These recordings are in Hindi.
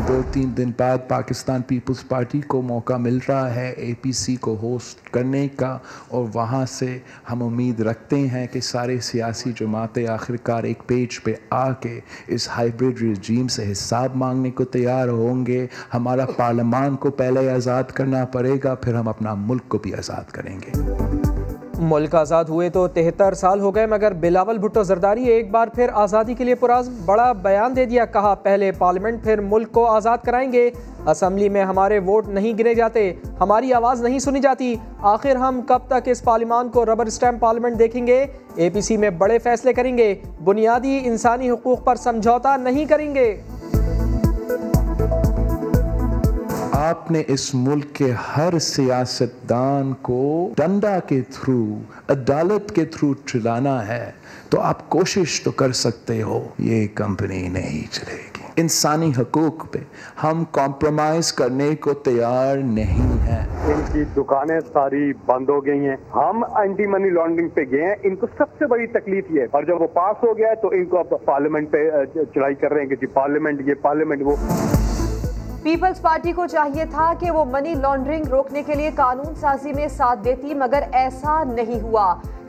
दो-तीन दिन बाद पाकिस्तान पीपल्स पार्टी को मौका मिल रहा है APC को होस्ट करने का, और वहाँ से हम उम्मीद रखते हैं कि सारे सियासी जमातें आखिरकार एक पेज पे आके इस हाइब्रिड रजीम से हिसाब मांगने को तैयार होंगे। हमारा पार्लियामान को पहले आज़ाद करना पड़ेगा, फिर हम अपना मुल्क को भी आज़ाद करेंगे। मुल्क आज़ाद हुए तो 73 साल हो गए, मगर बिलावल भुट्टो जरदारी एक बार फिर आज़ादी के लिए पुराज़्म बड़ा बयान दे दिया। कहा, पहले पार्लियामेंट फिर मुल्क को आज़ाद कराएंगे। असम्बली में हमारे वोट नहीं गिने जाते, हमारी आवाज़ नहीं सुनी जाती। आखिर हम कब तक इस पार्लियामान को रबर स्टैम्प पार्लियामेंट देखेंगे? APC में बड़े फैसले करेंगे, बुनियादी इंसानी हुकूक पर समझौता नहीं करेंगे। आपने इस मुल्क के हर सियासतदान को डंडा के थ्रू, अदालत के थ्रू चलाना है, तो आप कोशिश तो कर सकते हो, ये कंपनी नहीं चलेगी। इंसानी हकूक पे हम कॉम्प्रोमाइज करने को तैयार नहीं हैं। इनकी दुकानें सारी बंद हो गई हैं। हम एंटी मनी लॉन्ड्रिंग पे गए हैं। इनको सबसे बड़ी तकलीफ ये है, और जब वो पास हो गया है तो इनको अब पार्लियामेंट पे चढ़ाई कर रहे हैं कि पार्लियामेंट ये पार्लियामेंट वो। पीपल्स पार्टी को चाहिए था कि वो मनी लॉन्ड्रिंग रोकने के लिए कानून साजी में साथ देती, मगर ऐसा नहीं हुआ।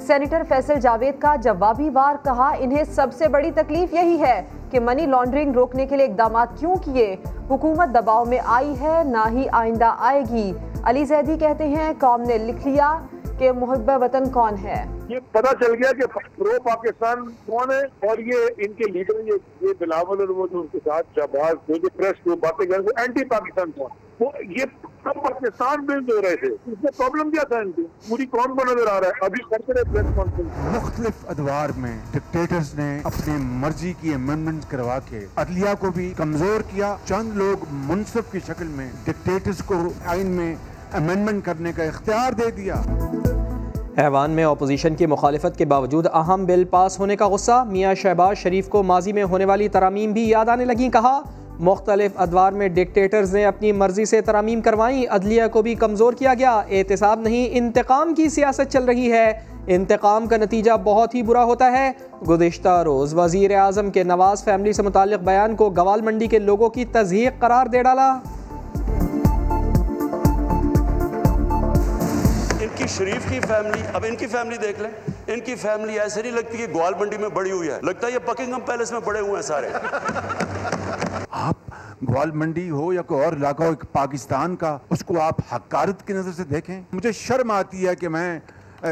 सेनेटर फैसल जावेद का जवाबी वार कहा, इन्हें सबसे बड़ी तकलीफ यही है कि मनी लॉन्ड्रिंग रोकने के लिए इकदाम क्यों किए। हुकूमत दबाव में आई है, ना ही आइंदा आएगी। अली जैदी कहते हैं, कौम ने लिख लिया कि मुहब्ब वतन कौन है। ये पता चल गया कि प्रो पाकिस्तान कौन है, और ये इनके लीडर ये बिलावल और वो जो उनके साथ शहबाज जो प्रेस को बातें कर रहे एंटी पाकिस्तान कौन, वो ये सब पाकिस्तान बिल्ड हो रहे थे। इसमें प्रॉब्लम क्या था इनको, पूरी कौन को नजर आ रहा है अभी करते रहे प्रेस कॉन्फ्रेंस। मुख्तलिफ अदवार में डिक्टेटर्स ने अपनी मर्जी की अमेंडमेंट करवा के अदलिया को भी कमजोर किया। चंद लोग मुनसिफ की शक्ल में डिक्टेटर्स को आइन में अमेंडमेंट करने का इख्तियार दे दिया। ऐवान में अपोजिशन की मुखालिफत के बावजूद अहम बिल पास होने का गुस्सा। मियाँ शहबाज शरीफ को माजी में होने वाली तरामीम भी याद आने लगी। कहा, मुख्तलिफ अदवार में डिक्टेटर्स ने अपनी मर्जी से तरामीम करवाई, अदलिया को भी कमज़ोर किया गया। एहतसाब नहीं, इंतकाम की सियासत चल रही है। इंतकाम का नतीजा बहुत ही बुरा होता है। गुज़िश्ता रोज़ वज़ीर आज़म के नवाज फैमिली से मुताल्लिक़ बयान को गवाल मंडी के लोगों की तज़हीक़ करार दे डाला। इनकी शरीफ की फैमिली, अब इनकी फैमिली देख लें, इनकी फैमिली ऐसे नहीं लगती कि ग्वाल मंडी में बड़ी हुई है, लगता है ये बकिंगम पैलेस में बड़े हुए हैं सारे। आप ग्वाल मंडी हो या कोई और इलाका हो पाकिस्तान का, उसको आप हकारत की नजर से देखें। मुझे शर्म आती है कि मैं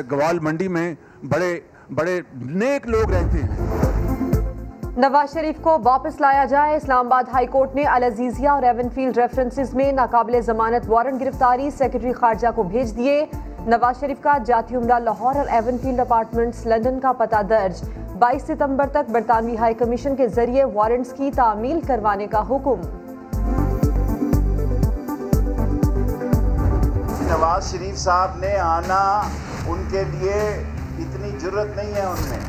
ग्वाल मंडी में बड़े बड़े नेक लोग रहते हैं। नवाज शरीफ को वापस लाया जाए। इस्लामाबाद हाई कोर्ट ने अल अजीजिया और एवनफील्ड रेफरेंसेस में नाकाबिले जमानत वारंट गिरफ्तारी सेक्रेटरी खारजा को भेज दिए। नवाज शरीफ का जाती उम्रा लाहौर और एवनफील्ड अपार्टमेंट्स लंदन का पता दर्ज। 22 सितंबर तक बरतानवी हाई कमीशन के जरिए वारंट्स की तामील करवाने का हुक्म। नवाज शरीफ साहब ने आना, उनके लिए इतनी जुर्रत नहीं है उनमें।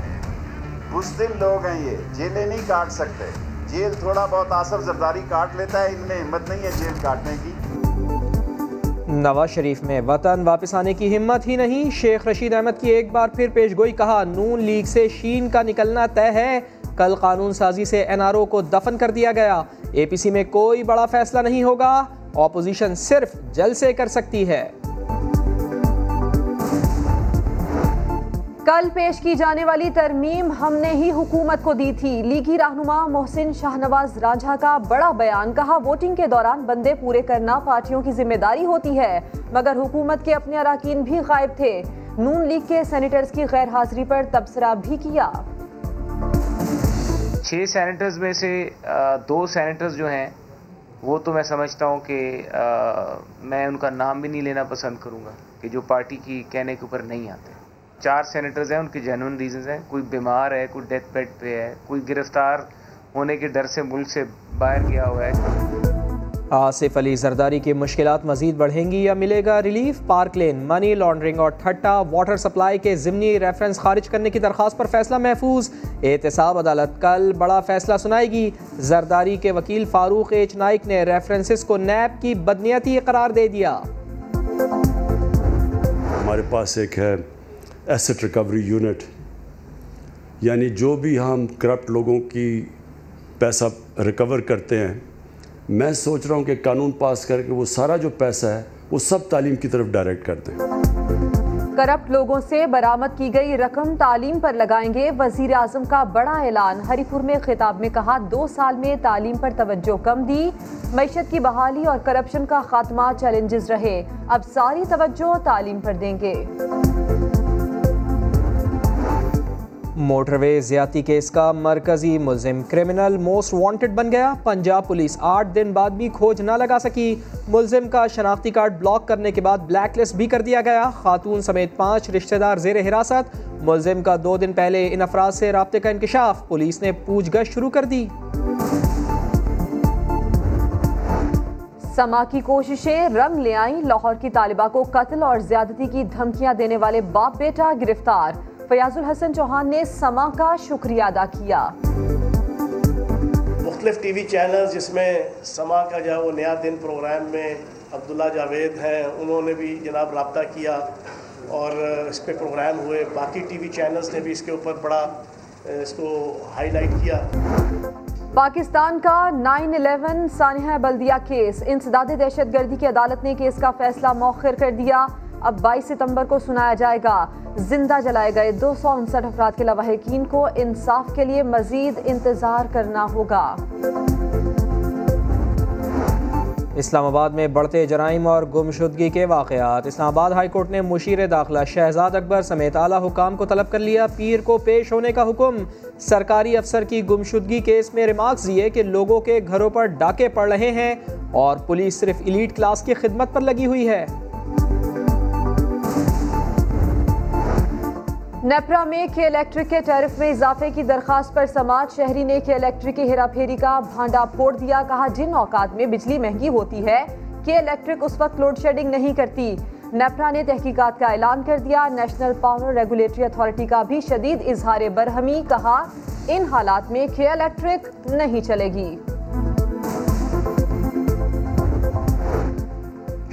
बुज़दिल लोग हैं ये, जेलें नहीं काट सकते। जेल थोड़ा बहुत आसफ जरदारी काट लेता है, इनमें हिम्मत नहीं है जेल काटने की। नवाज शरीफ में वतन वापस आने की हिम्मत ही नहीं। शेख रशीद अहमद की एक बार फिर पेशगोई। कहा, नून लीग से शीन का निकलना तय है। कल कानून साजी से NRO को दफन कर दिया गया। APC में कोई बड़ा फैसला नहीं होगा, ऑपोजिशन सिर्फ जलसे कर सकती है। कल पेश की जाने वाली तरमीम हमने ही हुकूमत को दी थी। लीगी रहनुमा मोहसिन शाहनवाज रांझा का बड़ा बयान। कहा, वोटिंग के दौरान बंदे पूरे करना पार्टियों की जिम्मेदारी होती है, मगर हुकूमत के अपने अराकीन भी गायब थे। नून लीग के सेनेटर्स की गैर हाजिरी पर तबसरा भी किया। 6 सेनेटर्स में से 2 सेनेटर्स जो हैं वो तो मैं समझता हूँ कि मैं उनका नाम भी नहीं लेना पसंद करूँगा कि जो पार्टी की कहने के ऊपर नहीं आते। 4 सेनेटर्स हैं, उनके जेन्युइन रीजंस हैं। कोई बीमार है, कोई डेथ बेड पे है, कोई गिरफ्तार होने के डर से मुल्क से बाहर गया हुआ है। आसिफ अली जरदारी की मुश्किलात मजीद बढ़ेंगी या मिलेगा रिलीफ? पार्क लेन, मनी लॉन्ड्रिंग और ठट्टा वाटर सप्लाई के ज़िमनी रेफरेंस खारिज करने की दरख्वास्त पर फैसला महफूज। एहतसाब अदालत कल बड़ा फैसला सुनाएगी। जरदारी के वकील फारूक एच नाइक ने रेफरेंसेस को नैब की बदनीयती करार दे दिया। हमारे पास एक है एसेट रिकवरी यूनिट, यानी जो भी हम करप्ट लोगों की पैसा रिकवर करते हैं, मैं सोच रहा हूँ कि कानून पास करके वो सारा जो पैसा है वो सब तालीम की तरफ डायरेक्ट कर दें। करप्ट लोगों से बरामद की गई रकम तालीम पर लगाएंगे, वजीर आजम का बड़ा ऐलान। हरिपुर में खिताब में कहा 2 साल में तालीम पर तवज्जो कम दी, मईशत की बहाली और करप्शन का खात्मा चैलेंजेस रहे, अब सारी तवज्जो तालीम पर देंगे। मोटरवे ज्यादती केस का मरकजी मुल्जिम क्रिमिनल मोस्ट वांटेड बन गया। पंजाब पुलिस 8 दिन बाद भी खोज न लगा सकी। मुल्जिम का शनाख्ती कार्ड ब्लॉक करने के बाद ब्लैक लिस्ट भी कर दिया गया। खातून समेत 5 रिश्तेदार जेर हिरासत। मुल्जिम का 2 दिन पहले इन अफराद से राब्ते का इंकिशाफ, पुलिस ने पूछगछ शुरू कर दी। समा की कोशिशें रंग ले आईं, लाहौर की तालिबा को कत्ल और ज्यादती की धमकियां देने वाले बाप बेटा गिरफ्तार। फयाजुल हसन चौहान ने समा का शुक्रिया अदा किया। मुख्तलिफ टीवी चैनल जिसमें समा का जो वो नया दिन प्रोग्राम में अब्दुल्ला जावेद हैं, उन्होंने भी जनाब राब्ता किया और इस पे प्रोग्राम हुए। बाकी टीवी चैनल्स ने भी इसके ऊपर बड़ा इसको हाईलाइट किया। पाकिस्तान का 9/11 सानिया बल्दिया केस, इंसदाद दहशतगर्दी की अदालत ने केस का फैसला मौखिर कर दिया। अब 22 सितंबर को सुनाया जाएगा। जिंदा जलाए गए 259 अफराद के लवाहिकीन को इंसाफ के लिए मजीद इंतजार करना होगा। इस्लामाबाद में बढ़ते जराइम और गुमशुदगी के वाक़यात। इस्लामाबाद हाई कोर्ट ने मुशीर दाखिला शहजाद अकबर समेत आला हुकाम को तलब कर लिया। पीर को पेश होने का हुक्म। सरकारी अफसर की गुमशुदगी केस में रिमार्क्स दिए कि लोगों के घरों पर डाके पड़ रहे हैं और पुलिस सिर्फ एलीट क्लास की खिदमत पर लगी हुई है। नेपरा में के इलेक्ट्रिक के टैरिफ में इजाफे की दरखास्त पर समाज शहरी ने के इलेक्ट्रिक की हेराफेरी का भांडा फोड़ दिया। कहा जिन औकात में बिजली महंगी होती है के इलेक्ट्रिक उस वक्त लोड शेडिंग नहीं करती। नेपरा ने तहकीकात का ऐलान कर दिया। नेशनल पावर रेगुलेटरी अथॉरिटी का भी शदीद इजहार बरहमी। कहा इन हालात में के इलेक्ट्रिक नहीं चलेगी।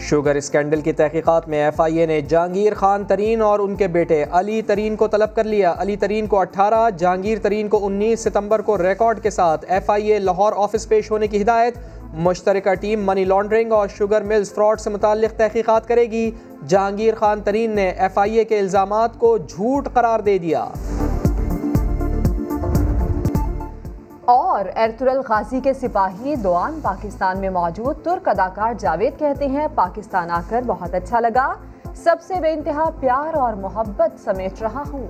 शुगर स्कैंडल की तहकीकात में FIA ने जहांगीर खान तरीन और उनके बेटे अली तरीन को तलब कर लिया। अली तरीन को 18, जहांगीर तरीन को 19 सितंबर को रिकॉर्ड के साथ FIA लाहौर ऑफिस पेश होने की हिदायत। मुश्तरका टीम मनी लॉन्ड्रिंग और शुगर मिल्स फ्रॉड से मुताल्लिक तहकीकात करेगी। जहांगीर खान तरीन ने FIA के इल्जामात को झूठ करार दे दिया। और एर्तुगरुल गाजी के सिपाही दोआन पाकिस्तान में मौजूद तुर्क अदाकार जावेद कहते हैं पाकिस्तान आकर बहुत अच्छा लगा, सबसे बेइंतहा प्यार और मोहब्बत समेट रहा हूँ।